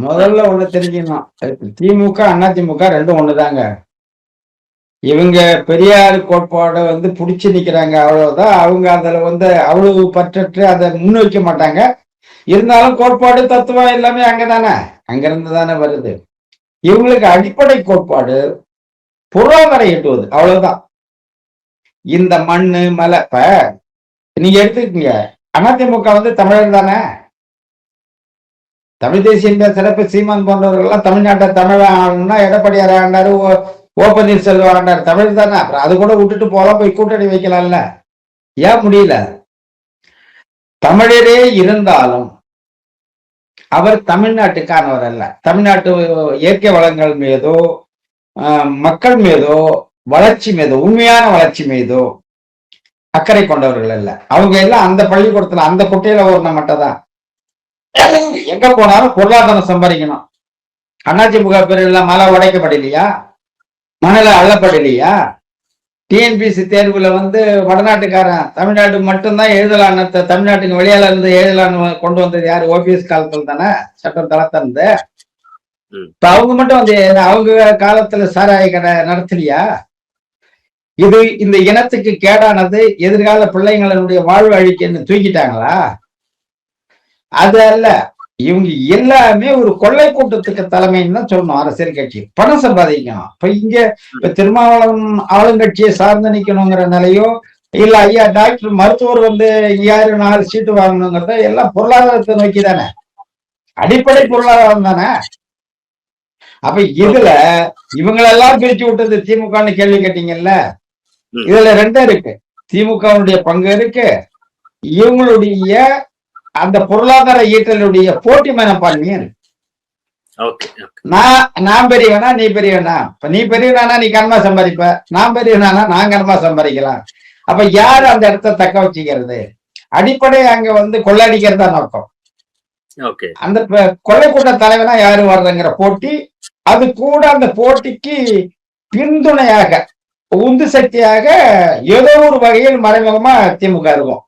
முதல்ல ஒண்ணு தெரிஞ்சுக்கணும். திமுக, அதிமுக ரெண்டும் ஒண்ணுதாங்க. இவங்க பெரியார் கோட்பாடை புடிச்சு நிக்கிறாங்க, அவ்வளவுதான். அவங்க அதுல அவ்வளவு பற்றற்று அதை முன்வைக்க மாட்டாங்க. இருந்தாலும் கோட்பாடு தத்துவம் எல்லாமே அங்கதானே, அங்கிருந்து தானே வருது. இவங்களுக்கு அடிப்படை கோட்பாடு பொருளாதாரம் ஈட்டுவது, அவ்வளவுதான். இந்த மண்ணு மலை, இப்ப நீங்க எடுத்துக்கீங்க, அதிமுக தமிழர் தானே. தமிழ் தேசியம் சிறப்பு சீமான் போன்றவர்கள் எல்லாம் தமிழ்நாட்டை தமிழ் ஆளணும்னா எடப்பாடியார் ஆண்டாரு, ஓ பன்னீர்செல்வம் ஆண்டாரு, தமிழ் தானே. அப்புறம் அது கூட விட்டுட்டு போலாம், போய் கூட்டணி வைக்கலாம்ல. ஏன் முடியல? தமிழரே இருந்தாலும் அவர் தமிழ்நாட்டுக்கானவர் அல்ல. தமிழ்நாட்டு இயற்கை வளங்கள் மீதோ மக்கள் மீதோ வளர்ச்சி மீதோ உண்மையான வளர்ச்சி மீதோ அக்கறை கொண்டவர்கள் அல்ல. அவங்க எல்லாம் அந்த பள்ளிக்கூடத்துல அந்த குட்டையில ஓர்ன மட்டும் தான். எங்க போனாலும் பொருளாதாரம் சம்பாதிக்கணும். அதிமுக பேர் மலை உடைக்கப்படலையா, மணல அள்ளப்படலையா? டிஎன்பிசி தேர்வுல வடநாட்டுக்காரன் தமிழ்நாட்டு மட்டும்தான் எழுதலான்னு, தமிழ்நாட்டுக்கு வெளியால இருந்து எழுதலான்னு கொண்டு வந்தது யாரு? ஓபிஎஸ் காலத்துல தானே சட்டம் தளர்த்திருந்து. இப்ப அவங்க மட்டும் அவங்க காலத்துல சாராய கடை நடத்தலையா? இது இந்த இனத்துக்கு கேடானது, எதிர்கால பிள்ளைங்களுடைய வாழ்வு அழிக்கன்னு தூக்கிட்டாங்களா? அது அல்ல. இவங்க எல்லாமே ஒரு கொள்ளை கூட்டத்துக்கு தலைமைன்னு தான் சொல்லணும். அரசியல் கட்சி பணம் சம்பாதிக்கணும். இப்ப திருமாவளவன் ஆளுங்கட்சியை சார்ந்து நிக்கணுங்கிற நிலையோ இல்ல ஐயா டாக்டர் மருத்துவர் யாரு 4 சீட்டு வாங்கணுங்கிறத எல்லாம் பொருளாதாரத்தை நோக்கி தானே, அடிப்படை பொருளாதாரம் தானே. அப்ப இதுல இவங்களெல்லாம் பிரிச்சு விட்டது திமுகன்னு கேள்வி கேட்டீங்கல்ல. இதுல ரெண்டும் இருக்கு. திமுகவுடைய பங்கு இருக்கு, இவங்களுடைய அந்த பொருளாதார ஈட்டலுடைய போட்டி மனப்பான்மையும் இருக்கு. நான் பெரியவனா நீ பெரியவனா? இப்ப நீ பெரியவனா நீ கனமா சம்பாதிப்ப, நான் பெரியவனா நான் கனமா சம்பாதிக்கலாம். அப்ப யாரு அந்த இடத்த தக்க வச்சுக்கிறது? அடிப்படை அங்க கொள்ளடிக்கிறதா நோக்கம். அந்த கொள்ளை கூட்ட தலைவனா யாரு வர்றதுங்கிற போட்டி. அது கூட அந்த போட்டிக்கு பின்துணையாக உந்து சக்தியாக ஏதோ ஒரு வகையில் மறைமுகமா திமுக இருக்கும்.